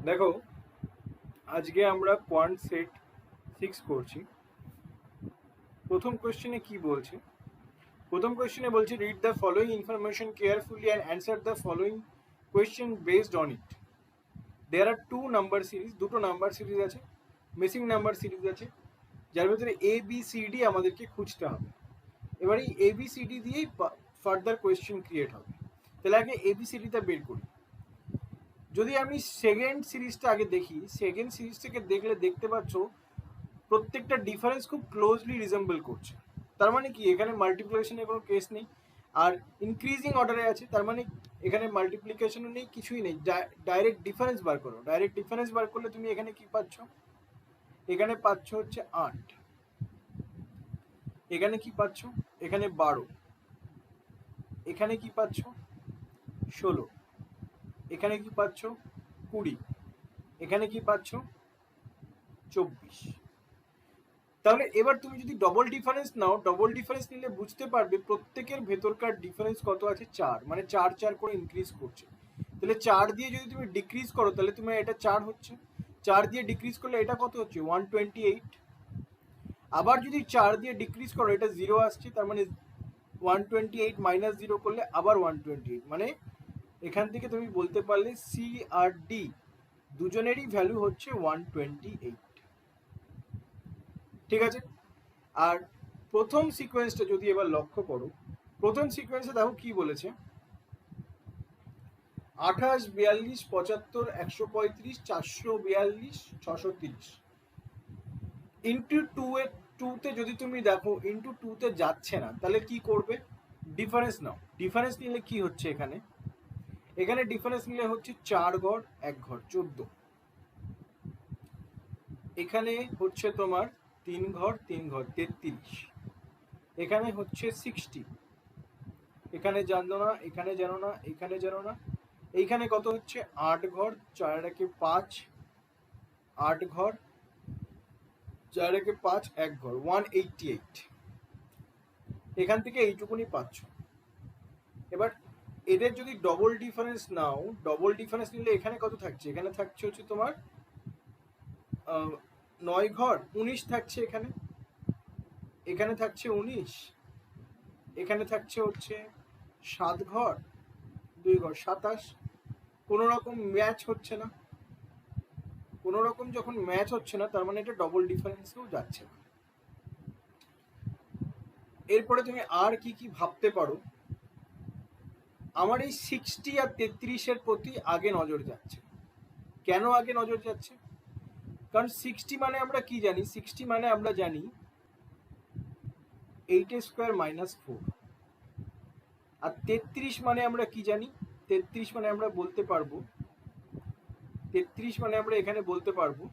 দেখো, আজকে আমরা কোয়ান্ট সেট 6 করছি। প্রথম কোশ্চেনে কি বলছে? প্রথম কোশ্চেনে বলছে read the following information carefully and answer the following question based on it. There are two number series, দুটো নাম্বার সিরিজ আছে, মিসিং নাম্বার সিরিজ আছে, যার ভিতরে এ বি সি ডি আমাদেরকে খুঁজতে হবে। এবার এই এ বি সি ডি দিয়েই ফার্দার কোয়েশ্চেন ক্রিয়েট হবে। তাহলে আগে এ বি সি ডিটা বের করি। যদি আমি সেকেন্ড সিরিজটা আগে দেখি, সেকেন্ড সিরিজ থেকে দেখলে দেখতে পাচ্ছ প্রত্যেকটা ডিফারেন্স খুব ক্লোজলি রিজেম্বল করছে। তার মানে কি, এখানে মাল্টিপ্লিকেশনের কোনো কেস নেই, আর ইনক্রিজিং অর্ডারে আছে, তার মানে এখানে মাল্টিপ্লিকেশনও নেই, কিছুই নেই। ডাইরেক্ট ডিফারেন্স বার করো। ডাইরেক্ট ডিফারেন্স বার করলে তুমি এখানে কি পাচ্ছ? এখানে পাচ্ছ হচ্ছে 8, এখানে কি পাচ্ছ? এখানে 12, এখানে কি পাচ্ছ? 16, এখানে কি পাচ্ছ? 20, এখানে কি পাচ্ছ? 24। তাহলে এবার তুমি যদি ডবল ডিফারেন্স নাও, ডবল ডিফারেন্স নিলে বুঝতে পারবে প্রত্যেকের ভেতরকার ডিফারেন্স কত আছে? 4, মানে 4 করে ইনক্রিজ করছে। তাহলে 4 দিয়ে যদি তুমি ডিক্রিজ করো তাহলে তোমার এটা 4 হচ্ছে, 4 দিয়ে ডিক্রিজ করলে এটা কত হচ্ছে? 128। আবার যদি 4 দিয়ে ডিক্রিজ করো এটা 0 আসছে, তার মানে 128 মাইনাস 0 করলে আবার 128, মানে এখান থেকে তুমি বলতে পারলে সি আর ডি দুজনেরই ভ্যালু হচ্ছে 128। ঠিক আছে? আর প্রথম সিকোয়েন্সটা যদি এবার লক্ষ্য করো, প্রথম সিকোয়েন্সে দেখো কি বলেছে, 28, 42, 75, 135, 442, 630 ইন্টু টুতে যদি তুমি দেখো ইন্টু টুতে যাচ্ছে না, তাহলে কি করবে? ডিফারেন্স নাও। ডিফারেন্স নিলে কি হচ্ছে? এখানে এখানে ডিফারেন্স নিলে হচ্ছে 4 ঘর 1 ঘর 14, এখানে হচ্ছে তোমার 3 ঘর 3 ঘর 33, এখানে হচ্ছে 60, এখানে জানো না, এখানে জানো না, এখানে জানো না, এইখানে কত হচ্ছে? 8 ঘর 4 একে 5, 8 ঘর 4 একে 5, 1 ঘর 188। এখান থেকে এইটুকুনি পাচ্ছ। এবার এদের যদি ডবল ডিফারেন্স নাও, ডবল ডিফারেন্স নিলে এখানে কত থাকছে? এখানে থাকছে হচ্ছে তোমার 9 ঘর 19 থাকছে, এখানে এখানে থাকছে 19, এখানে থাকছে হচ্ছে 7 ঘর 2 ঘর 27। কোনো রকম ম্যাচ হচ্ছে না, কোনো রকম যখন ম্যাচ হচ্ছে না তার মানে এটা ডবল ডিফারেন্সেও যাচ্ছে না। এরপরে তুমি আর কি কি ভাবতে পারো? আমার এই 60 আর 33-এর প্রতি আগে নজর যাচ্ছে। কেন আগে নজর যাচ্ছে? কারণ 60 মানে আমরা কি জানি? 60 মানে আমরা জানি 8² মাইনাস 4। আর 33 মানে আমরা কি জানি? 33 মানে আমরা বলতে পারবো, 33 মানে আমরা এখানে বলতে পারবো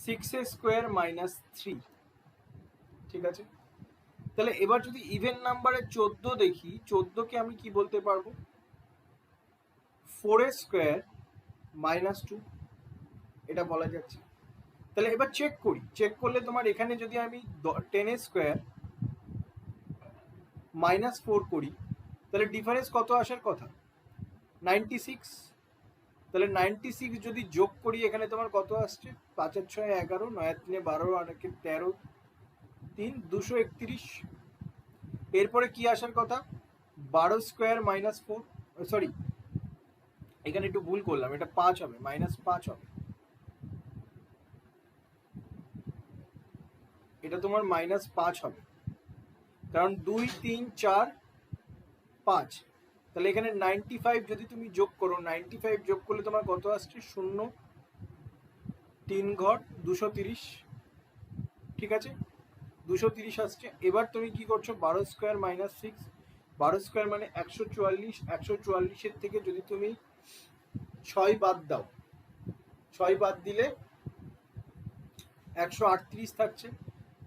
6² মাইনাস 3। ঠিক আছে? তাহলে এবার যদি ইভেন নাম্বারে 14 দেখি, 14কে আমি কি বলতে পারবো? 4² মাইনাস 2, এটা বলা যাচ্ছে। তাহলে এবার চেক করি, চেক করলে তোমার এখানে যদি আমি 10² মাইনাস 4 করি তাহলে ডিফারেন্স কত আসার কথা? 96। তাহলে 96 যদি যোগ করি এখানে তোমার কত আসছে? 5 আর 6 11, 9 আর 3 12, আর 1 13, 3 231। এরপরে কি আসার কথা? 12² মাইনাস 4, সরি এখানে একটু ভুল করলাম, এটা 5 হবে, মাইনাস 5 হবে, এটা তোমার মাইনাস 5 হবে, কারণ 2 3 4 5। তাহলে এখানে 95 যদি তুমি যোগ করো, 95 যোগ করলে তোমার কত আসছে? 0 3 ঘর 230। ঠিক আছে, 230 আসছে। এবার তুমি কি করছো? 12² মাইনাস 6, 12² মানে 144, 144-এর থেকে যদি তুমি 6 বাদ দাও, 6 বাদ দিলে 138 থাকছে,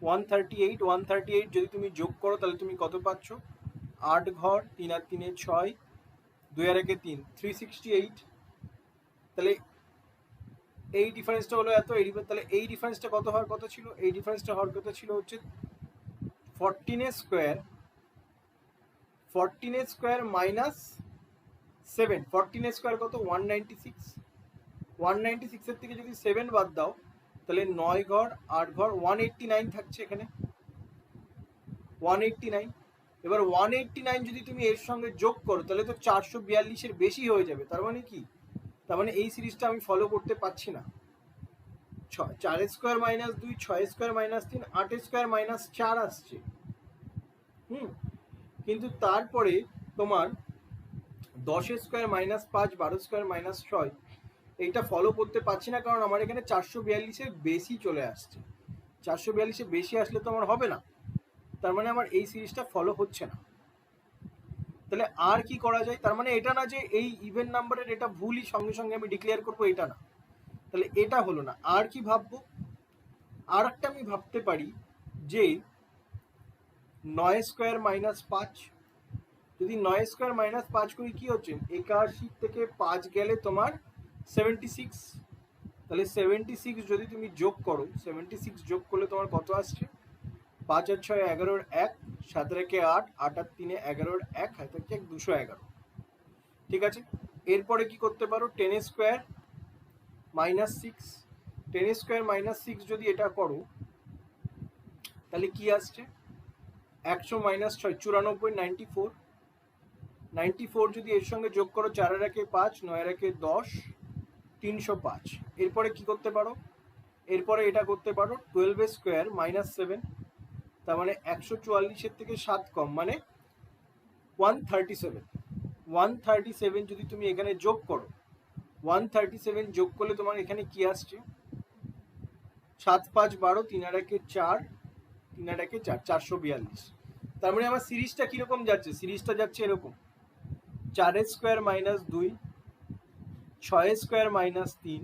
138, 138 যদি তুমি যোগ করো তাহলে তুমি কত পাচ্ছ? 8 ঘর 3 আর 3 6, 2 আর 1 3, 368। তাহলে এই ডিফারেন্সটা হলো এত। তাহলে এই ডিফারেন্সটা কত হওয়ার কথা ছিল? এই ডিফারেন্সটা হওয়ার কথা ছিল হচ্ছে 14² মাইনাস 7, 14 স্কোয়ার কত 196, 196 এর থেকে যদি 7 বাদ দাও তাহলে 9 ঘর 8 ঘর 189 থাকছে এখানে, 189। এবার 189 যদি তুমি এর সঙ্গে যোগ করো তাহলে তো 442 এর বেশি হয়ে যাবে। তার মানে কি, তার মানে এই সিরিজটা আমি ফলো করতে পারছি না। 4 square minus 2, 6 square minus 3, 8 square minus 4 আসছে। কিন্তু তারপরে তোমার 10 স্কোয়ার মাইনাস 5, 12 স্কোয়ার মাইনাস 6 এইটা ফলো করতে পারছি না, কারণ আমার এখানে 442 এর বেশি চলে আসছে। 442 এর বেশি আসলে তো আমার হবে না, তার মানে আমার এই সিরিজটা ফলো হচ্ছে না। তাহলে আর কি করা যায়? তার মানে এটা না যে এই ইভেন নাম্বারের এটা ভুলই সঙ্গে সঙ্গে আমি ডিক্লেয়ার করবো, এটা না। তাহলে এটা হলো না। আর কি ভাববো? আর একটা আমি ভাবতে পারি যে 9 স্কোয়ার মাইনাস 5, যদি 9 স্কোয়ার মাইনাস 5 করি কি হচ্ছে, 81 থেকে 5 গেলে তোমার 76, তাহলে 76 যদি তুমি যোগ করো, 76 যোগ করলে তোমার কত আসছে, 5 আর 6 11 1, 7 রেখে 8, 8 আর 3 11 1, 7 আর 1 211। ঠিক আছে, এরপরে কি করতে পারো, 10 স্কোয়ার মাইনাস 6, 10 স্কোয়ার মাইনাস 6 যদি এটা করো তাহলে কি আসছে, 100 মাইনাস 6 94, 94, 94 যদি এর সঙ্গে যোগ করো 4 এর একে 5, 9 এর একে 10, 305। এরপরে কি করতে পারো, এরপরে এটা করতে পারো 12 স্কোয়ার মাইনাস 7, তার মানে 144 এর থেকে 7 কম মানে 137, 137 যদি তুমি এখানে যোগ করো, 137 যোগ করলে তোমার এখানে কি আসছে, 7 5 12, 3 আর একে 4, 3 আর একে 4, 442। তার মানে আমার সিরিজটা কিরকম যাচ্ছে, সিরিজটা যাচ্ছে এরকম, 4 square minus 2, 6 square minus 3,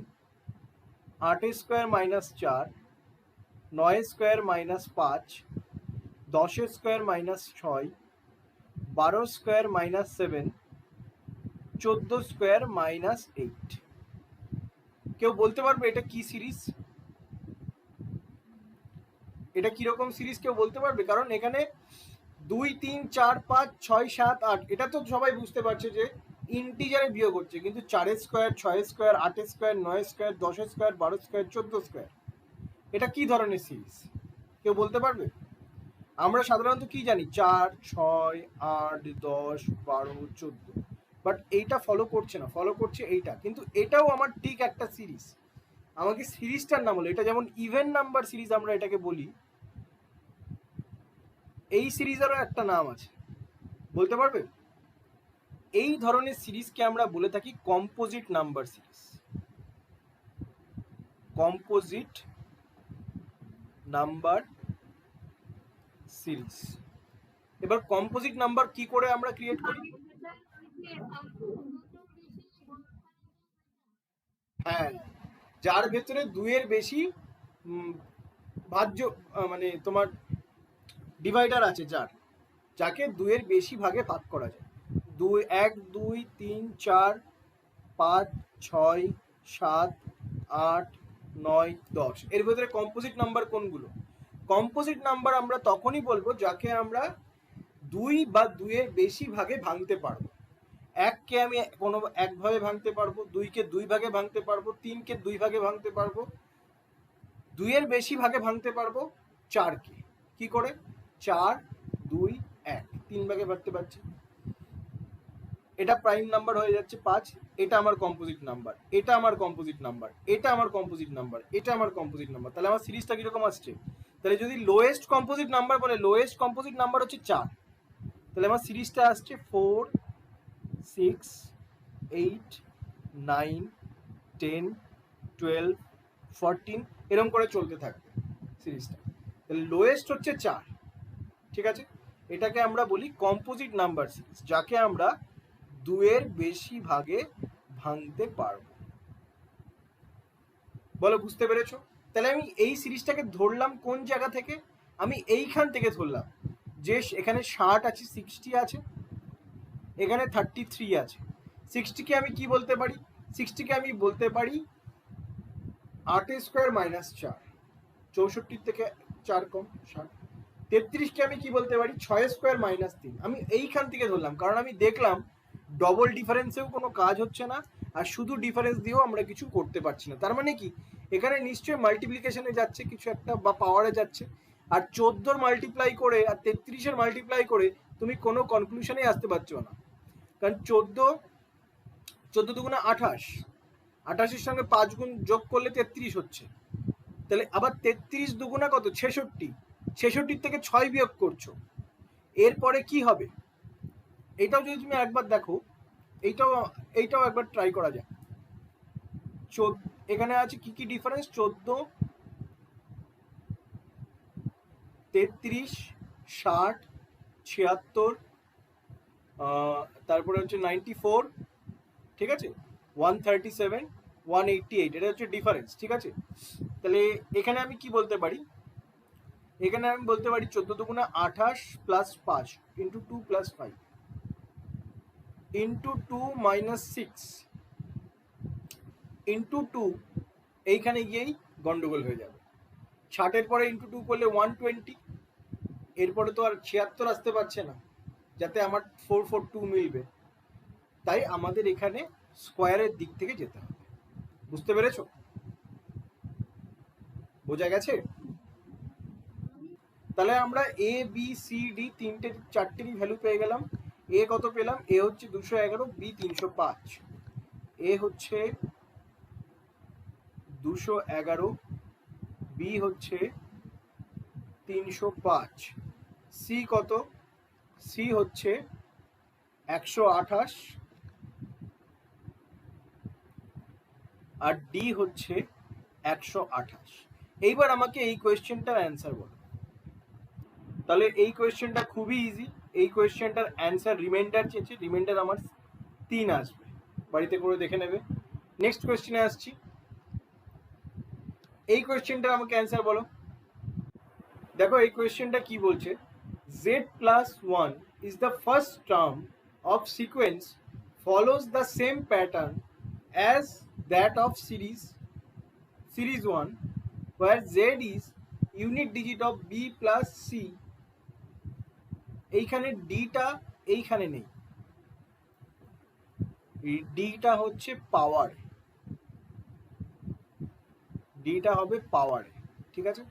8 square minus 4, 9 square minus 5, 10 square minus 6, 12 square minus 7, 14 square minus 8। কেউ বলতে পারবে এটা কি সিরিজ, এটা কিরকম সিরিজ কেউ বলতে পারবে? কারণ এখানে 2 3 4 5 6 7 8 এটা তো সবাই বুঝতে পারছে যে ইন্টিজারে বিয়োগ হচ্ছে, কিন্তু 4 square 6 square 8 square 9 square 10 square 12 square 14 square, এটা কি ধরনের সিরিজ কেউ বলতে পারবে? আমরা সাধারণত কি জানি 4 6 8 10 12 14, বাট এইটা ফলো করছে না, ফলো করছে এইটা। কিন্তু এটাও আমার ঠিক একটা সিরিজ, আমাকে সিরিজটার নাম হলো, এটা যেমন ইভেন নাম্বার সিরিজ আমরা এটাকে বলি, এই সিরিজেরও একটা নাম আছে, বলতে পারবে? এই ধরনের সিরিজকে আমরা বলে থাকি composite number series, composite number series. এবার কম্পোজিট নাম্বার কি করে আমরা ক্রিয়েট করি? হ্যাঁ, যার ভেতরে 2 এর বেশি ভাজ্য মানে তোমার ডিভাইডার আছে, যাকে 2 এর বেশি ভাগে ভাগ করা যায়। 1 2 3 4 5 6 7 8 9 10, এর ভেতরে কম্পোজিট নাম্বার কোনগুলো? কম্পোজিট নাম্বার আমরা তখনই বলবো যাকে আমরা 2 বা 2 এর বেশি ভাগে ভাঙতে পারবো। 1 কে আমি কোনো এক ভাগে ভাঙতে পারবো, 2 কে 2 ভাগে ভাঙতে পারবো, 3 কে 2 ভাগে ভাঙতে পারবো, 2 এর বেশি ভাগে ভাঙতে পারবো 4 কে। কি করে? 4 2 1, 3 ভাগে ভাঙতে পারছি, এটা প্রাইম নাম্বার হয়ে যাচ্ছে 5, এটা আমার কম্পোজিট নাম্বার, এটা আমার কম্পোজিট নাম্বার, এটা আমার কম্পোজিট নাম্বার, এটা আমার কম্পোজিট নাম্বার। তাহলে আমার সিরিজটা কিরকম আসছে? তাহলে যদি লোয়েস্ট কম্পোজিট নাম্বার বলে, লোয়েস্ট কম্পোজিট নাম্বার হচ্ছে 4, তাহলে আমার সিরিজটা আসছে 4 6 8 9 10 12 14, এরকম করে চলতে থাকবে সিরিজটা। তাহলে লোয়েস্ট হচ্ছে 4, ঠিক আছে? এটাকে আমরা বলি কম্পোজিট নাম্বার সিরিজ, যাকে আমরা 2 এর বেশি ভাগে ভাঙতে পারবো। বলো, বুঝতে পেরেছো? তাহলে আমি এই সিরিজটাকে ধরলাম কোন জায়গা থেকে? আমি এইখান থেকে ধরলাম যে এখানে 60 আছে, 60 আছে, এখানে 33 আছে। 60 কে আমি কি বলতে পারি? 60 কে আমি বলতে পারি 8 স্কোয়ার মাইনাস 4, 64 থেকে 4 কম 60। 33 কে আমি কি বলতে পারি? 6 স্কোয়ার মাইনাস 3। আমি এইখান থেকে ধরলাম কারণ আমি দেখলাম ডবল ডিফারেন্সেও কোনো কাজ হচ্ছে না, আর শুধু ডিফারেন্স দিয়েও আমরা কিছু করতে পারছি না। তার মানে কি, এখানে নিশ্চয়ই মাল্টিপ্লিকেশনে যাচ্ছে কিছু একটা, বা পাওয়ারে যাচ্ছে। আর 14 মাল্টিপ্লাই করে আর 33 মাল্টিপ্লাই করে তুমি কোনো কনক্লুশনে আসতে পারছো না, কারণ 14 দুগুণে 28, 28-এর সঙ্গে 5 গুণ যোগ করলে 33 হচ্ছে। তাহলে আবার 33 দুগুণা কত, 66, 66 থেকে 6 বিয়োগ করছো, এরপরে কি হবে? এটাও যদি তুমি একবার দেখো, এইটাও একবার ট্রাই করা যায়। এখানে আছে কি কি ডিফারেন্স, 14, 33, 60, 76, তারপরে হচ্ছে 94, ঠিক আছে, 137, 188, এটা হচ্ছে ডিফারেন্স, ঠিক আছে। তাহলে এখানে আমি কি বলতে পারি, এখানে আমি বলতে পারি 14 দুগুণে 28 plus 5 into 2 plus 5 into 2 minus 6 into 2, এইখানে গিয়েই গন্ডগোল হয়ে যাবে। 60-এর পরে ইন্টু 2 করলে 120, এরপরে তো আর 76 আসতে পারছে না, যাতে আমার 442 মিলবে। তাই আমাদের এখানে স্কোয়ারের দিক থেকে যেতে হবে। বুঝতে পেরেছো? বোঝা গেছে? তাহলে আমরা A B C D চারটেরই value পেয়ে গেলাম। এ কত পেলাম? এ হচ্ছে 211, বি 305। এ হচ্ছে 211, বি হচ্ছে 305। সি কত? সি হচ্ছে 128, আর ডি হচ্ছে 128। এইবার আমাকে এই কোয়েশ্চেনটার অ্যান্সার বলো। তাহলে এই কোয়েশ্চেনটা খুবই ইজি। এই কোয়েশ্চেনটার অ্যান্সার রিমাইন্ডার চেয়েছে, রিমাইন্ডার আমার 3 আসবে, বাড়িতে করে দেখে নেবে। নেক্সট কোয়েশ্চেনে আসছি। এই কোয়েশ্চেনটার আমাকে অ্যান্সার বলো। দেখো এই কোয়েশ্চেনটা কি বলছে, z plus 1 is the first term of sequence follows the same pattern as that of series 1, where z is unit digit of b plus c। এইখানে ডিটা এইখানে নেই, ডিটা হচ্ছে পাওয়ার, ডিটা হবে পাওয়ারে, ঠিক আছে।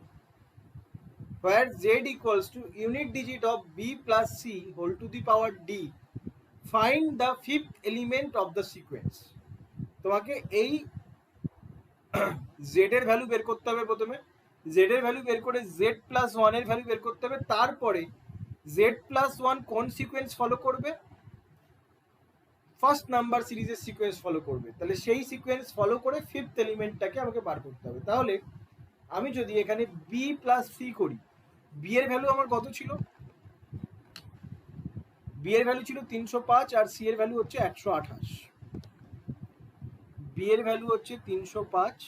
where z equals to unit digit of b plus c whole to the power d, find the fifth element of the sequence। তোমাকে এই z এর ভ্যালু বের করতে হবে প্রথমে, z এর ভ্যালু বের করে z প্লাস 1 এর ভ্যালু বের করতে হবে, তারপরে z প্লাস 1 কোন সিকোয়েন্স ফলো করবে, ফার্স্ট নাম্বার সিরিজের সিকোয়েন্স ফলো করবে, তাহলে সেই সিকোয়েন্স ফলো করে ফিফথ এলিমেন্টটাকে আমাকে বার করতে হবে। তাহলে আমি যদি এখানে বি প্লাস সি করি, বি এর ভ্যালু আমার কত ছিল, বি এর ভ্যালু ছিল 305, আর সি এর ভ্যালু হচ্ছে 128। বি এর ভ্যালু হচ্ছে 305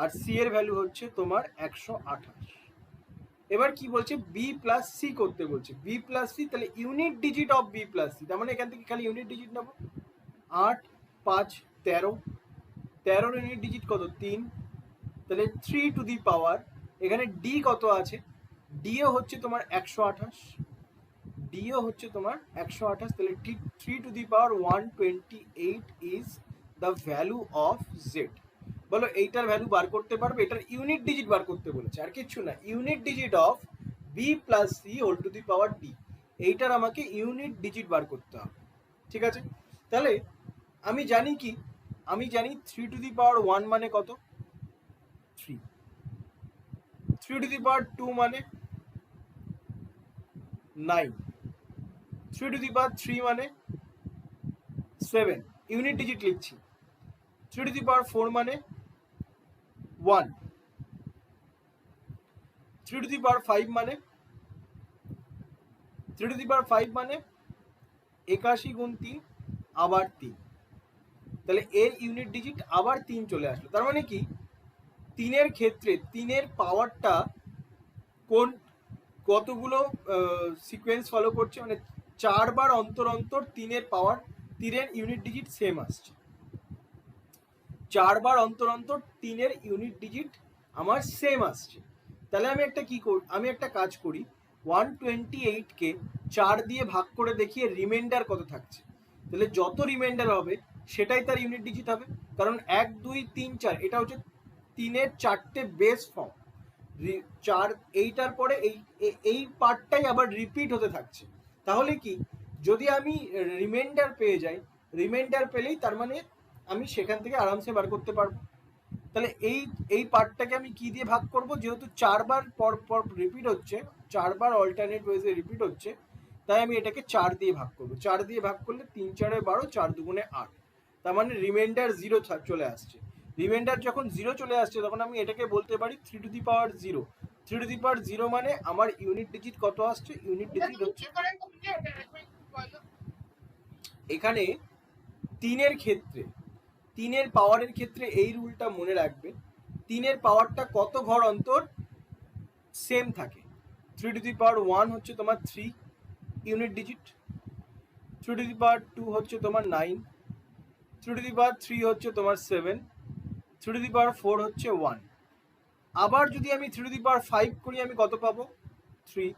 আর সি এর ভ্যালু হচ্ছে তোমার 128। এবার কি বলছে, বি প্লাস সি করতে বলছে, বি প্লাস সি, তাহলে unit digit of B plus C, তার মানে এখান থেকে খালি ইউনিট ডিজিট নেব। 8, 5, 13, 13 ইউনিট ডিজিট কত, 3, তাহলে 3 টু দি পাওয়ার, এখানে ডি কত আছে, ডিও হচ্ছে তোমার 128, ডিও হচ্ছে তোমার 128, তাহলে 3 to the power 128 is the value of Z. বলো এইটার ভ্যালু বার করতে পারবে? এটার ইউনিট ডিজিট বার করতে বলেছে, আর কিচ্ছু না, unit digit of B plus C whole to the power D, এইটার আমাকে ইউনিট ডিজিট বার করতে হবে, ঠিক আছে। তাহলে আমি জানি কি, আমি জানি 3 টু দি পাওয়ার 1 মানে কত, 3, 3 টু দি পাওয়ার 2 মানে 9, 3 টু দি পাওয়ার 3 মানে 7, ইউনিট ডিজিট লিখছি। 3 টু দি পাওয়ার 4 মানে 1, 3 টু দি পাওয়ার 5 মানে 3 টু দি পাওয়ার 5 মানে 81 গুণ 3 আবার 3, তাহলে এর ইউনিট ডিজিট আবার 3 চলে আসলো। তার মানে কি, 3-এর ক্ষেত্রে 3-এর পাওয়ারটা কোন কতগুলো সিকোয়েন্স ফলো করছে, মানে 4 বার অন্তর অন্তর 3-এর পাওয়ার, 3-এর ইউনিট ডিজিট সেম আসছে, 4 বার অন্তর অন্তর 3-এর ইউনিট ডিজিট আমার সেম আসছে। তাহলে আমি একটা কি করি, আমি একটা কাজ করি, 128কে 4 দিয়ে ভাগ করে দেখিয়ে রিমাইন্ডার কত থাকছে। তাহলে যত রিমাইন্ডার হবে সেটাই তার ইউনিট ডিজিট হবে, কারণ 1 2 3 4 এটা হচ্ছে 3-এর 4টে বেস ফর্ম। 4 এইটার পরে এই পার্টটাই আবার রিপিট হতে থাকছে। তাহলে কি, যদি আমি রিমাইন্ডার পেয়ে যাই, রিমাইন্ডার পেলেই তার মানে আমি সেখান থেকে আরামসে বার করতে পারবো। তাহলে এই পার্টটাকে আমি কি দিয়ে ভাগ করব, যেহেতু 4 বার পর পর রিপিট হচ্ছে, 4 বার অল্টারনেট ওয়েজে রিপিট হচ্ছে, তাই আমি এটাকে 4 দিয়ে ভাগ করব। 4 দিয়ে ভাগ করলে 3 4 12, 4 2 8, তার মানে রিমাইন্ডার 0 চলে আসছে। রিমাইন্ডার যখন 0 চলে আসছে তখন আমি এটাকে বলতে পারি 3 to the power 0। 3 to the পাওয়ার 0 মানে আমার ইউনিট ডিজিট কত আসছে, ইউনিট ডিজিট হচ্ছে এখানে 3-এর ক্ষেত্রে, 3-এর পাওয়ারের ক্ষেত্রে এই রুলটা মনে রাখবে, 3-এর পাওয়ারটা কত ঘর অন্তর সেম থাকে। 3 টু দি পাওয়ার 1 হচ্ছে তোমার 3 unit digit, 3 to the power 2 হচ্ছে তোমার 9, 3 টু দি পাওয়ার 3 হচ্ছে তোমার 7, 3 টু দি পাওয়ার 4 হচ্ছে 1। আবার যদি আমি 3 টু দি পাওয়ার 5 করি আমি কত পাবো, 3।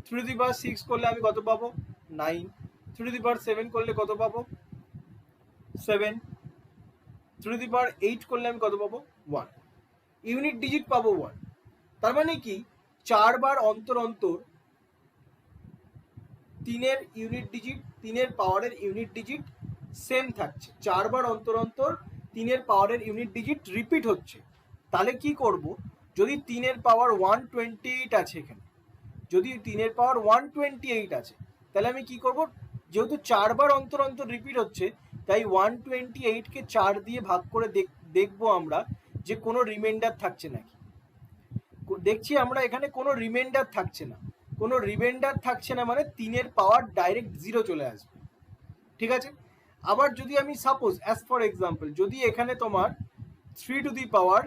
3 টু দি পাওয়ার 6 করলে আমি কত পাবো, 9। 3 টু দি পাওয়ার 7 করলে কত পাবো, 7। 3 টু দি পাওয়ার 8 করলে আমি কত পাবো, 1। ইউনিট ডিজিট পাবো 1। তার মানে কি, 4 বার অন্তর অন্তর 3-এর ইউনিট ডিজিট, 3-এর পাওয়ারের ইউনিট ডিজিট সেম থাকছে। 4 বার অন্তর অন্তর 3-এর পাওয়ারের ইউনিট ডিজিট রিপিট হচ্ছে। তাহলে কি করব, যদি 3-এর পাওয়ার 128 আছে এখানে, যদি 3-এর পাওয়ার 128 আছে, তাহলে আমি কি করব, যেহেতু 4 বার অন্তর অন্তর রিপিট হচ্ছে, তাই 128কে 4 দিয়ে ভাগ করে দেখবো আমরা যে কোনো রিমাইন্ডার থাকছে নাকি। দেখছি আমরা এখানে কোনো রিমাইন্ডার থাকছে না। কোনো রিমাইন্ডার থাকছে না মানে 3-এর পাওয়ার ডাইরেক্ট 0 চলে আসবে। ঠিক আছে। আবার যদি আমি সাপোজ অ্যাজ ফর এক্সাম্পল, যদি এখানে তোমার 3 টু দি পাওয়ার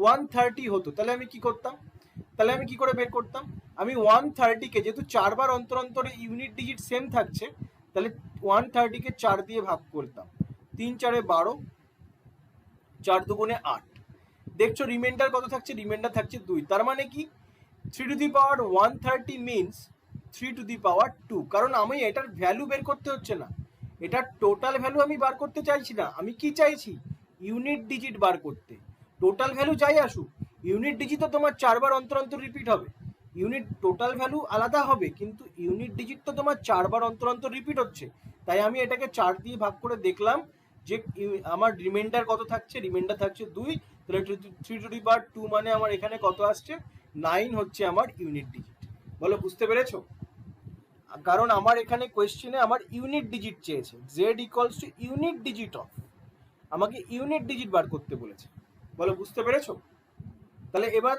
130 হতো, তাহলে আমি কি করতাম, তাহলে আমি কি করে বের করতাম, আমি 130কে যেহেতু 4 বার অন্তর অন্তরে ইউনিট ডিজিট সেম থাকছে, তাহলে 130কে 4 দিয়ে ভাগ করতাম। 3 4 12, 4 2 8। দেখছো রিমাইন্ডার কত থাকছে, রিমাইন্ডার থাকছে 2। তার মানে কি, 3 to the power 130 means 3 to the power 2, কারণ আমি এটার ভ্যালু বের করতে হচ্ছে না, এটার টোটাল ভ্যালু আমি বার করতে চাইছি না, আমি কি চাইছি, ইউনিট ডিজিট বার করতে। টোটাল ভ্যালু যাই আসুক, ইউনিট ডিজিট তো তোমার 4 বার অন্তর অন্তর রিপিট হবে, ইউনিট টোটাল ভ্যালু আলাদা হবে, কিন্তু ইউনিট ডিজিট তো তোমার 4 বার অন্তর অন্তর রিপিট হচ্ছে। তাই আমি এটাকে 4 দিয়ে ভাগ করে দেখলাম যে আমার রিমাইন্ডার কত থাকছে, রিমাইন্ডার থাকছে 2। তাহলে 3 টু দি পাওয়ার 2 মানে আমার এখানে কত আসছে, 9 হচ্ছে আমার ইউনিট ডিজিট। বলো বুঝতে পেরেছো? কারণ আমার এখানে কোয়েশ্চেনে আমার ইউনিট ডিজিট চেয়েছে, z equals to unit digit of, আমাকে ইউনিট ডিজিট বার করতে বলেছে। বলো বুঝতে পেরেছো? তাহলে এবার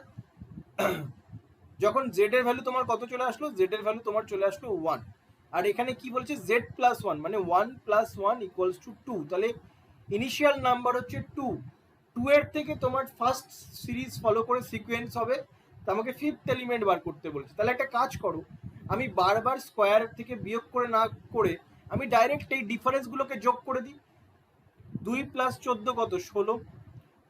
যখন z এর ভ্যালু তোমার কত চলে আসলো, z এর ভ্যালু তোমার চলে আসলো 1, আর এখানে কি বলছে z প্লাস 1 মানে 1 প্লাস 1 ইকুয়ালস টু 2, তাহলে ইনিশিয়াল নাম্বার হচ্ছে 2। 2 এর থেকে তোমার ফার্স্ট সিরিজ ফলো করে সিকোয়েন্স হবে, তো আমাকে ফিফথ এলিমেন্ট বার করতে বলেছে। তাহলে একটা কাজ করো, আমি বারবার স্কোয়ার থেকে বিয়োগ করে না করে আমি ডাইরেক্ট এই ডিফারেন্সগুলোকে যোগ করে দিই। 2 প্লাস 14 কত, 16।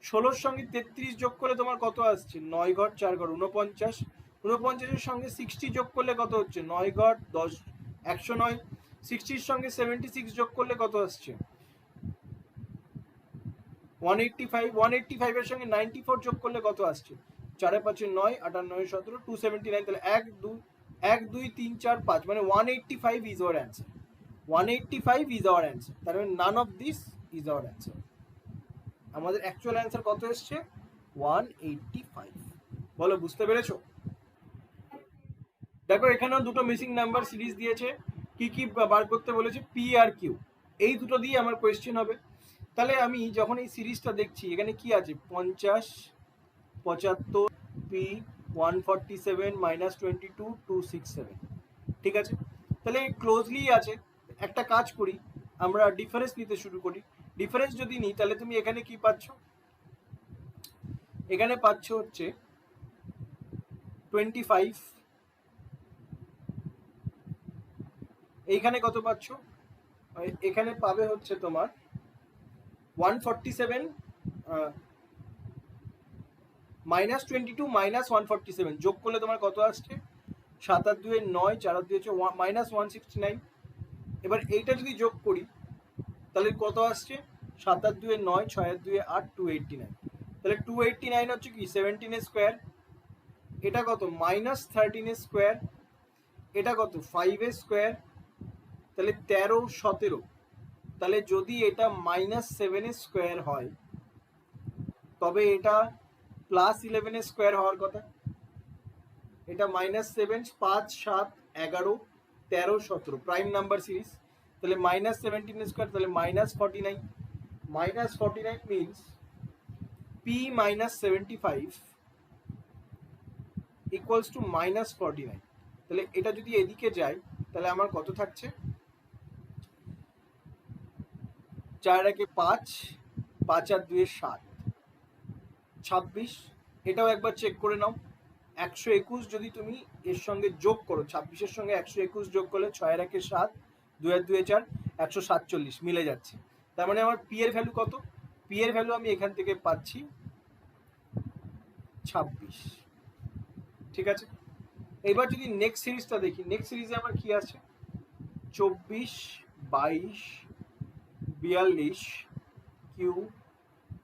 16-র সঙ্গে 33 যোগ করলে তোমার কত আসছে, 9 ঘর 4 ঘর 49। 49-এর সঙ্গে 60 যোগ করলে কত হচ্ছে, 9 ঘর 10 109। 60-র সঙ্গে 76 যোগ করলে কত আসছে, 185। 185-এর সঙ্গে 94 যোগ করলে কত আসছে, 4 5 9 8 9 17 279। তাহলে 1 2 3 4 5 মানে 185 is our answer. 185 is our answer. তার মানে none of this is our answer. আমাদের অ্যাকচুয়াল অ্যান্সার কত এসছে, 185। বলো বুঝতে পেরেছো? দেখো এখানেও দুটো মিসিং নাম্বার সিরিজ দিয়েছে, কি কি বার করতে বলেছে, পি আর কিউ, এই দুটো দিয়ে আমার কোয়েশ্চেন হবে। তাহলে আমি যখন এই সিরিজটা দেখছি, এখানে কি আছে, 50 75 পি 147 মাইনাস 22 267। ঠিক আছে, তাহলে ক্লোজলি আছে। একটা কাজ করি, আমরা ডিফারেন্স নিতে শুরু করি। ডিফারেন্স যদি নিই তাহলে তুমি এখানে কি পাচ্ছ, এখানে পাচ্ছ হচ্ছে 25, এইখানে কত পাচ্ছ, এখানে পাবে হচ্ছে তোমার 147 মাইনাস 22 মাইনাস 147 যোগ করলে তোমার কত আসছে, 7 আর 2 9, 4 আর 2 হচ্ছে -169। এবার এইটা যদি যোগ করি তাহলে কত আসছে? 7 আর 2 9, 6 আর 2 8, 289। তাহলে 289 হচ্ছে কি 17 স্কোয়ার। এটা কত? -13 স্কোয়ার। এটা কত? 5 স্কোয়ার। তাহলে 13 17। তাহলে যদি এটা -7 স্কোয়ার হয় তবে এটা +11 স্কোয়ার হওয়ার কথা। এটা -7, 5 7 11 13 17 প্রাইম নাম্বার সিরিজ। তাহলে -17 স্কোয়ার, তাহলে -49। -49 মিনস p -75 ইকুয়ালস টু -49। তাহলে এটা যদি এদিকে যায় তাহলে আমার কত থাকছে? 4 একে 5, 5 আর 2 7, 26। এটাও একবার চেক করে নাও। 121 যদি তুমি এর সঙ্গে যোগ করো, 26-এর সঙ্গে 121 যোগ করলে 6 আর 1 7, 2 আর 2 4, 147 মিলে যাচ্ছে। তার মানে আমার পি এর ভ্যালু কত? পি এর ভ্যালু আমি এখান থেকে পাচ্ছি 26। ঠিক আছে, এবার যদি নেক্সট সিরিজটা দেখি, নেক্সট সিরিজে আমার কি আছে? 24 22 42 কিউ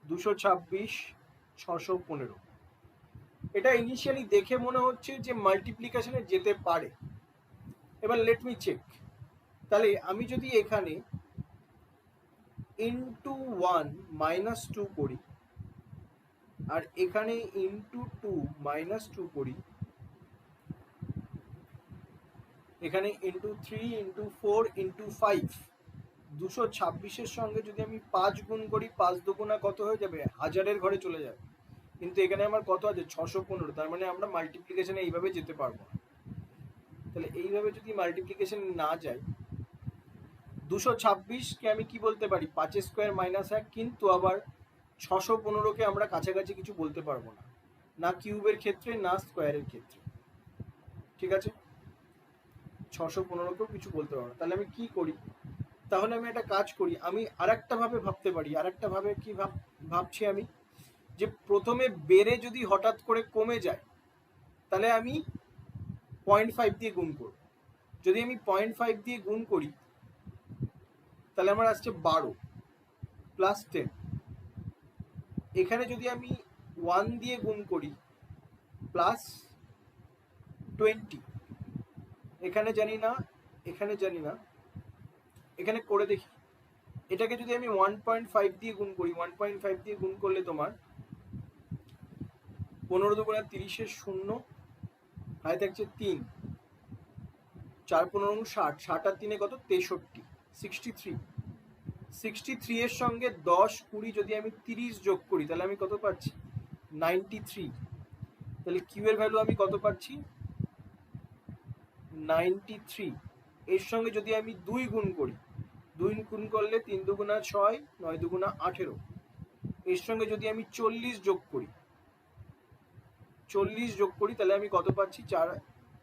226 615। এটা ইনিশিয়ালি দেখে মনে হচ্ছে যে মাল্টিপ্লিকেশনে যেতে পারে। এবার লেট মি চেক। তাহলে আমি যদি এখানে ইন্টু 1 -2 করি আর এখানে ইন্টু 2 -2 করি, এখানে ইন্টু 3 ইন্টু 4 ইন্টু 5, 226-এর সঙ্গে যদি আমি 5 গুণ করি, 5 দুগুণা কত হয়ে যাবে? হাজারের ঘরে চলে যাবে। কিন্তু এখানে আমার কত আছে? 615। তার মানে আমরা মাল্টিপ্লিকেশনে এইভাবে যেতে পারবো না। তাহলে এইভাবে যদি মাল্টিপ্লিকেশন না যায়, 226কে আমি কি বলতে পারি? 5 স্কোয়ার -1। কিন্তু আবার 615কে আমরা কাছাকাছি কিছু বলতে পারবো না, না কিউবের ক্ষেত্রে না স্কোয়ারের ক্ষেত্রে। ঠিক আছে, 615কেও কিছু বলতে পারবো না। তাহলে আমি কি করি? তাহলে আমি একটা কাজ করি, আমি আরেকটা ভাবে ভাবতে পারি। আরেকটা ভাবে কি ভাবছি আমি, যে প্রথমে বেড়ে যদি হঠাৎ করে কমে যায় তাহলে আমি 0.5 দিয়ে গুণ করব। যদি আমি 0.5 দিয়ে গুণ করি তাহলে আমার আসছে 12 প্লাস 10। এখানে যদি আমি 1 দিয়ে গুণ করি প্লাস 20। এখানে জানি না, এখানে জানি না, এখানে করে দেখি। এটাকে যদি আমি 1.5 দিয়ে গুণ করি, 1.5 দিয়ে গুণ করলে তোমার 15 দুগুণা 30-এর 0, হাই থাকছে 3, 4 15 60, 60 আর 3 কত? 63, 63। 63 এর সঙ্গে 10 20 যদি আমি 30 যোগ করি তাহলে আমি কত পাচ্ছি? 93। তাহলে কিউ এর ভ্যালু আমি কত পাচ্ছি? 93। এর সঙ্গে যদি আমি 2 গুণ করি, 2 গুণ করলে 3 দুগুণা 6, 9 দুগুণা 18। এর সঙ্গে যদি আমি 40 যোগ করি, 40 যোগ করি তাহলে আমি কত পাচ্ছি? 4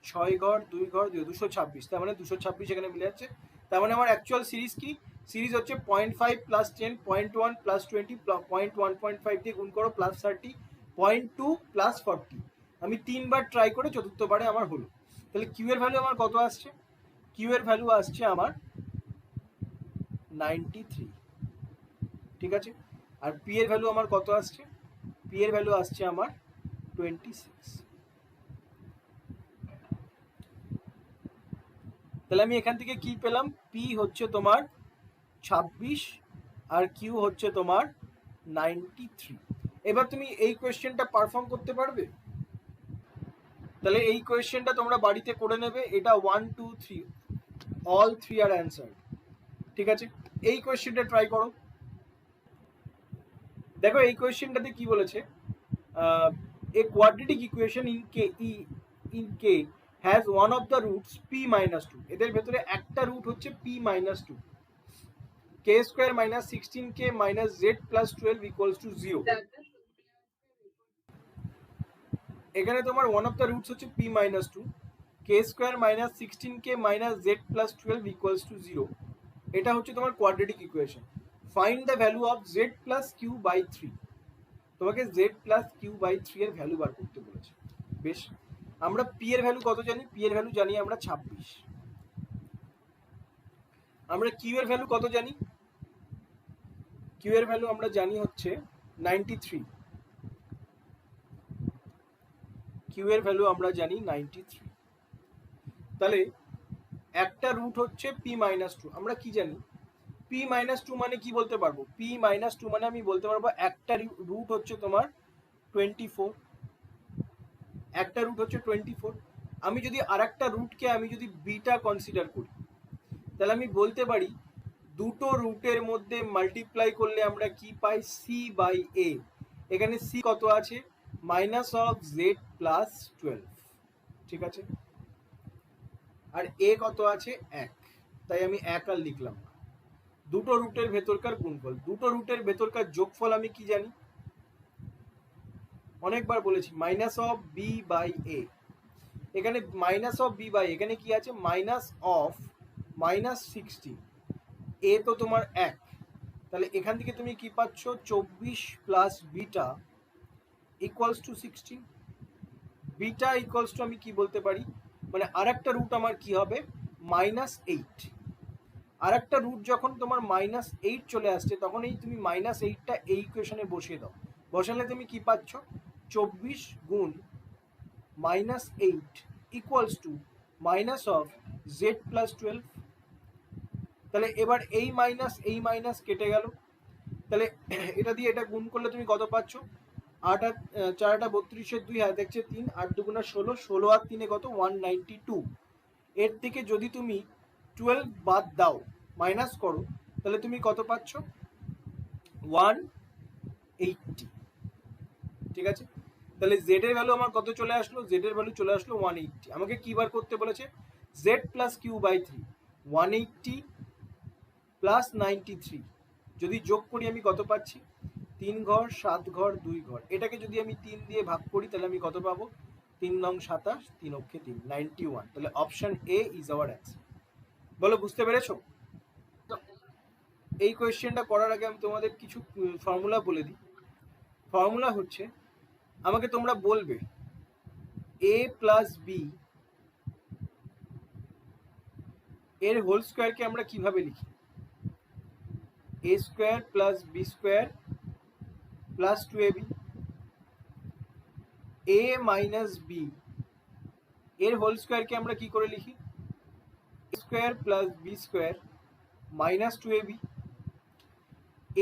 6 ঘর 2 ঘর 226। তার মানে 226 এখানে মিলে যাচ্ছে। তার মানে আমার অ্যাকচুয়াল সিরিজ কি? সিরিজ হচ্ছে 0.5 প্লাস 10, 0.1 প্লাস 20, 0.1.5 দিয়ে গুণ করো প্লাস 30, 0.2 প্লাস 40। আমি 3বার ট্রাই করে চতুর্থবারে আমার হলো। তাহলে কিউ এর ভ্যালু আমার কত আসছে? কিউ এর ভ্যালু আসছে আমার 93। ঠিক আছে, আর পি এর ভ্যালু আমার কত আসছে? পি এর ভ্যালু আসছে আমার 26। তাহলে আমি এখান থেকে কি পেলাম? পি হচ্ছে তোমার 26 আর কিউ হচ্ছে তোমার 93। এবার তুমি এই কোয়েশ্চেনটা পারফর্ম করতে পারবে? তাহলে এই কোয়েশ্চেনটা তোমরা বাড়িতে করে নেবে। এটা 1 2 3 অল 3 আর অ্যান্সার। ঠিক আছে, এই কোয়েশ্চেনটা ট্রাই করো। দেখো এই কোয়েশ্চেনটাতে কি বলেছে, a quadratic equation in k has one of the roots p-2। এদের ভেতরে একটা রুট হচ্ছে p-2। k square -16k - z + 12 = 0। এখানে তোমার ওয়ান অফ দ্য রুটস হচ্ছে p-2, k square -16k - z + 12 = 0। এটা হচ্ছে তোমার quadratic equation. Find the value of z + q/3। তোমাকে z + q/3 এর ভ্যালু বার করতে বলেছে। বেশ, আমরা পি এর ভ্যালু কত জানি? পি এর ভ্যালু জানি আমরা 26। আমরা কিউ এর ভ্যালু কত জানি? কিউ এর ভ্যালু আমরা জানি হচ্ছে 93। কিউ এর ভ্যালু আমরা জানি 93। তাহলে একটা রুট হচ্ছে পি মাইনাস টু। আমরা কি জানি? পি মাইনাস টু মানে কি বলতে পারবো? পি মাইনাস টু মানে আমি বলতে পারবো একটা রুট হচ্ছে তোমার 24। একটা রুট হচ্ছে 24। আমি যদি আর একটা রুটকে আমি যদি বিটা কনসিডার করি, তাহলে আমি বলতে পারি দুটো রুটের মধ্যে মাল্টিপ্লাই করলে আমরা কি পাই? সি বাই এ। এখানে সি কত আছে? মাইনাস অফ জেড প্লাস 12, ঠিক আছে? আর এ কত আছে? 1। তাই আমি 1 আর লিখলাম না। দুটো রুটের ভেতরকার গুণফল, দুটো রুটের ভেতরকার যোগফল আমি কি জানি? অনেকবার বলেছি, মাইনাস অফ বি বাই এ। এখানে মাইনাস অফ বি বাই, এখানে কি আছে? Minus of minus 16। এ তো তোমার 1, তাহলে এখান থেকে তুমি কি পাচ্ছ? 24 plus beta equals to 16। Beta equals to আমি কি বলতে পারি? মানে আর একটা রুট আমার কি হবে? -8। আর একটা রুট যখন তোমার -8 চলে আসছে, তখন এই তুমি -8টা এই ইকুয়েশনে বসিয়ে দাও। বসালে তুমি কি পাচ্ছ? 24 গুণ -8 equals to minus of Z plus 12। তাহলে এবার এই মাইনাস কেটে গেল। তাহলে এটা দিয়ে এটা গুণ করলে তুমি কত পাচ্ছ? 8 আর 4 32, 2 হাতে দেখছে 3, 8 দুগুণা 16, 16 আর 3 কত? 192। এর থেকে যদি তুমি 12 বাদ দাও, মাইনাস করো, তাহলে তুমি কত পাচ্ছ? 180, ঠিক আছে? তাহলে জেড এর ভ্যালু আমার কত চলে আসলো? জেড এর ভ্যালু চলে আসলো 180। আমাকে কি বার করতে বলেছে? Z plus Q by 3। 180 plus 93 যদি যোগ করি আমি কত পাচ্ছি? 3 ঘর 7 ঘর 2 ঘর। এটাকে যদি আমি 3 দিয়ে ভাগ করি তাহলে আমি কত পাবো? 3 নং 27, 3 অক্ষে 3, 91। তাহলে option A is our answer. বলো, বুঝতে পেরেছো? এই কোয়েশ্চেনটা করার আগে আমি তোমাদের কিছু ফর্মুলা বলে দিই। ফর্মুলা হচ্ছে, আমাকে তোমরা বলবে এ প্লাস বি এর হোল স্কোয়ারকে আমরা কিভাবে লিখি? A square plus b square plus 2ab। A minus b এর হোল স্কোয়ারকে আমরা কি করে লিখি? Square plus b square minus 2ab।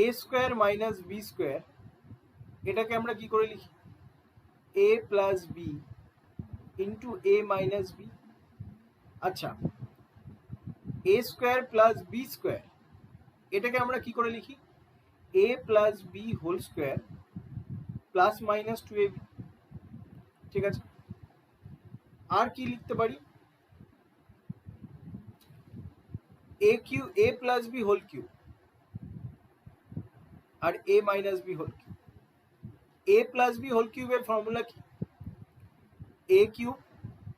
A square minus b square, এটাকে আমরা কি করে লিখি? A plus b into a minus b. আচ্ছা, a square plus b square, এটাকে আমরা কি করে লিখি? A plus b whole square plus minus 2ab, ঠিক আছে? আর কি লিখতে পারি? A plus b whole cube আর a minus b whole cube. A plus b whole কিউবের ফর্মুলা কি? A cube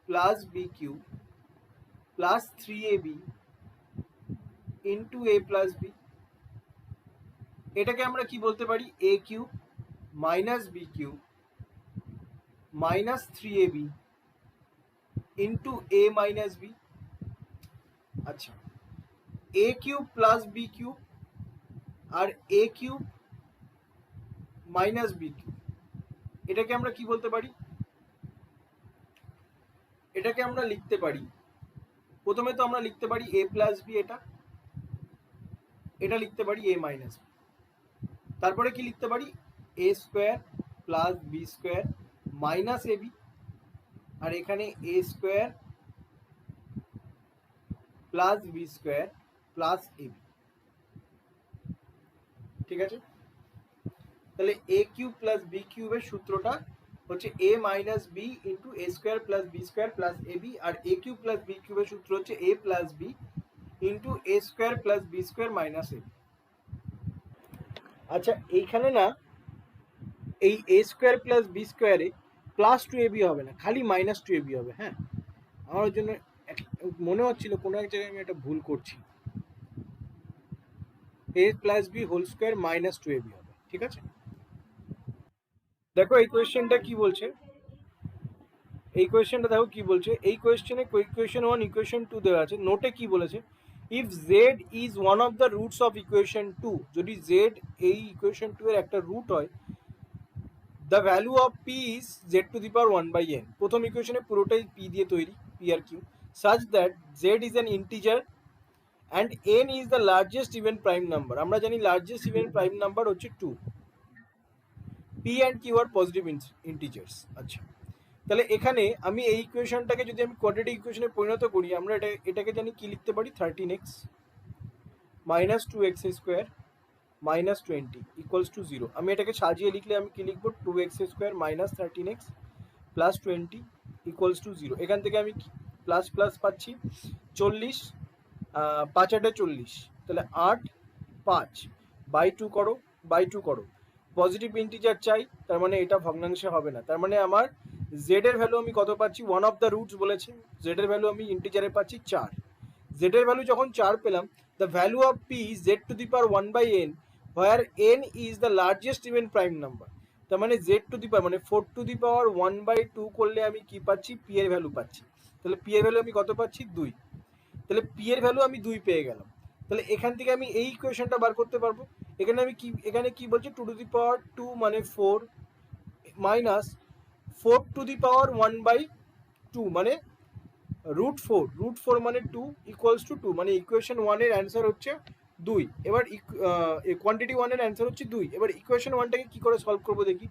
plus b cube plus 3ab into a plus b. এটাকে আমরা কি বলতে পারি? A cube minus b cube minus 3ab into a minus b. আচ্ছা, a cube plus b cube আর a cube minus b cube, এটাকে আমরা কি বলতে পারি? এটাকে আমরা লিখতে পারি, প্রথমে তো আমরা লিখতে পারি এ প্লাস বি, এটা লিখতে পারি এ মাইনাস বি। তারপরে কি লিখতে পারি? A square plus b square minus a b, আর এখানে a square plus b square plus a b, ঠিক আছে? তাহলে এ কিউব প্লাস বি কিউবের সূত্রটা হচ্ছে a minus b into a square plus b square plus a b, আর a cube plus b কিউবের সূত্র হচ্ছে a plus b into a square plus b square minus a b. আচ্ছা, এইখানে না এই এ স্কোয়ার প্লাস বি স্কোয়ারে plus 2ab হবে না, খালি মাইনাস 2ab হবে। হ্যাঁ, আমার জন্য মনে হচ্ছিল কোনো এক জায়গায় আমি একটা ভুল করছি। A plus b whole square minus 2ab হবে, ঠিক আছে? দেখো এই কোয়েশ্চেনটা কি বলছে? এই কোয়েশ্চেনটা দেখো কি বলছে, এই কোয়েশ্চেনে ইকুয়েশন 1 ইকুয়েশন 2 দেওয়া আছে, নোটে কি বলেছে, if Z is one of the roots of equation 2, যদি জেড এই ইকুয়েশন 2 এর একটা রুট হয়, the value of P is Z to the power 1/n, প্রথম ইকুয়েশনে পুরোটাই পি দিয়ে তৈরি, পি আর Q, such that Z is an integer and N is the largest even prime number. আমরা জানি লার্জেস্ট ইভেন প্রাইম নাম্বার হচ্ছে 2, P and Q are positive integers. আচ্ছা, তাহলে এখানে আমি এই ইকুয়েশনটাকে যদি আমি কোয়াড্রেটিক ইকুয়েশনে পরিণত করি, আমরা এটাকে জানি কি লিখতে পারি, 13x minus 2x square minus 20 equals to 0। আমি এটাকে সাজিয়ে লিখলে আমি কি লিখবো, 2x square minus 13x plus 20 equals to 0। এখান থেকে আমি প্লাস প্লাস পাচ্ছি 40, 5 8 40, তাহলে 8 5 বাই 2 করো, বাই 2 করো, পজিটিভ ইন্টিজার চাই, তার মানে এটা ভগ্নাংশে হবে না, তার মানে আমার জেড এর ভ্যালু আমি কত পাচ্ছি, ওয়ান অফ দ্য রুটস বলেছে, জেড এর ভ্যালু আমি ইন্টিজারে পাচ্ছি 4। জেড এর ভ্যালু যখন 4 পেলাম, the value of P Z to the power 1/n where n is the largest even prime number, তার মানে z টু দি পাওয়ার মানে 4 টু দি পাওয়ার 1/2 করলে আমি কি পাচ্ছি, p এর ভ্যালু পাচ্ছি, তাহলে p এর ভ্যালু আমি কত পাচ্ছি, 2, তাহলে p এর ভ্যালু আমি 2 পেয়ে গেলাম। তাহলে এখান থেকে আমি এই ইকুয়েশনটা বার করতে পারবো। এখানে আমি কি, এখানে কি বলছি, 2 টু দি পাওয়ার 2 মানে 4 মাইনাস 4 টু দি পাওয়ার 1/2 মানে √4 মানে 2 ইকুয়ালস টু 2, মানে ইকুয়েশন 1 এর অ্যান্সার হচ্ছে 2। এবার কোয়ান্টিটি 1 এর অ্যান্সার হচ্ছে 2। এবার ইকুয়েশন 1টাকে কি করে সলভ করবো দেখি।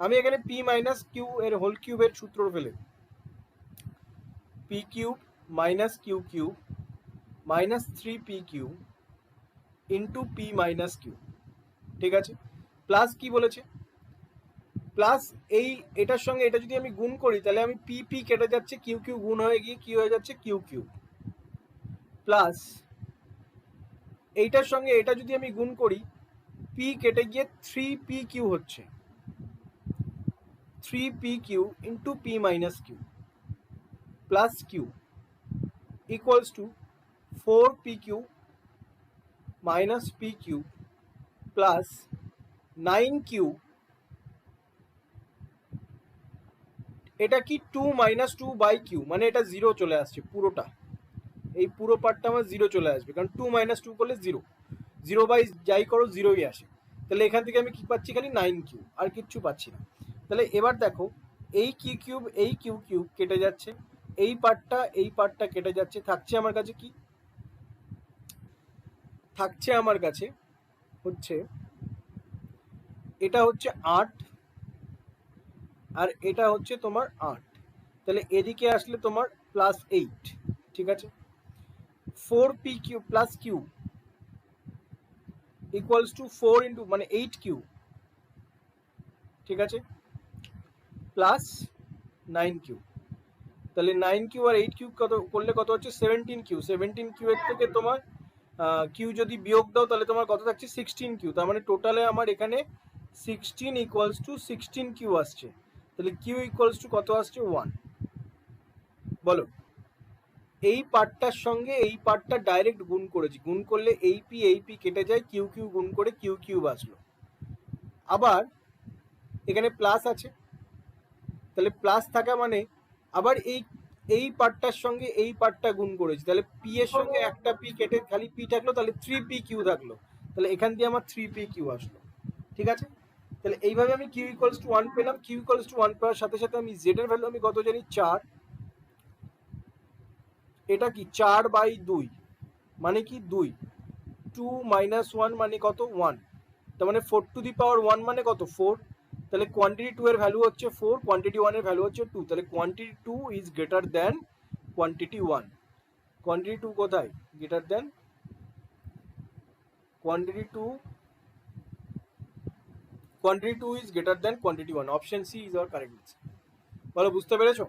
আমি এখানে p মাইনাস কিউ এর হোল কিউবের সূত্র ফেলে, p cube minus Q cube minus 3p Q into p minus Q, ঠিক আছে, প্লাস কি বলেছে, প্লাস এই এটার সঙ্গে এটা যদি আমি গুণ করি, তাহলে আমি পি পি কেটে যাচ্ছে, কিউ কিউ গুণ হয়ে গিয়ে কি হয়ে যাচ্ছে, কিউ কিউ, প্লাস এইটার সঙ্গে এটা যদি আমি গুণ করি, পি কেটে গিয়ে 3p কিউ হচ্ছে, 3p Q into p minus Q plus Q equals to 4p Q minus p Q plus 9q, এটা কি 2 মাইনাস 2/q, মানে এটা 0 চলে আসছে পুরোটা, এই পুরো পার্টটা আমার 0 চলে আসবে, কারণ 2 মাইনাস 2 করলে 0, 0 বাই যাই করো 0ই আসে। তাহলে এখান থেকে আমি কি পাচ্ছি, খালি 9q, আর কিচ্ছু পাচ্ছি না। তাহলে এবার দেখো, এই কিউ কিউব এই কিউ কিউব কেটে যাচ্ছে, এই পার্টটা কেটে যাচ্ছে, থাকছে আমার কাছে কি, থাকছে আমার কাছে হচ্ছে, এটা হচ্ছে 8 আর এটা হচ্ছে তোমার 8, তাহলে এদিকে আসলে তোমার প্লাস 8, ঠিক আছে, 4p Q plus Q equals to 4 into মানে 8q, ঠিক আছে, প্লাস 9q, তাহলে 9q আর 8q কত করলে কত হচ্ছে, 17q, 17q এর থেকে তোমার কিউ যদি বিয়োগ দাও তাহলে তোমার কত থাকছে, 16q, তার মানে টোটালে আমার এখানে 16 ইকুয়ালস টু 16q আসছে, তাহলে q ইকুয়ালস টু কত আসছে, 1। বলো, এই পার্টটার সঙ্গে এই পার্টটা ডাইরেক্ট গুণ করেছি, গুণ করলে এই পি কেটে যায়, কিউ কিউ গুণ করে কিউ কিউব আসলো, আবার এখানে প্লাস আছে, তাহলে প্লাস থাকা মানে আবার এই পার্টটার সঙ্গে এই পার্টটা গুণ করেছি, তাহলে পি এর সঙ্গে একটা পি কেটে খালি পি থাকলো, তাহলে 3p কিউ থাকলো, তাহলে এখান দিয়ে আমার 3p কিউ আসলো, ঠিক আছে। তাহলে এইভাবে আমি কিউ ইকুয়ালস টু 1 পেলাম, কিউ ইকুয়ালস টু 1 পাওয়ার সাথে সাথে আমি জেড এর ভ্যালু আমি কত জানি, 4, এটা কি 4/2 মানে কি 2, 2 মাইনাস 1 মানে কত, 1, তার মানে 4 টু দি পাওয়ার 1 মানে কত, 4, তাহলে কোয়ান্টিটি 2 এর ভ্যালু হচ্ছে 4, কোয়ান্টিটি 1 এর ভ্যালু হচ্ছে 2, তাহলে quantity 2 is greater than quantity 1, quantity 2 কোথায়, greater than quantity 2, quantity 2 is greater than quantity 1, option C is our correct. বলো, বুঝতে পেরেছো?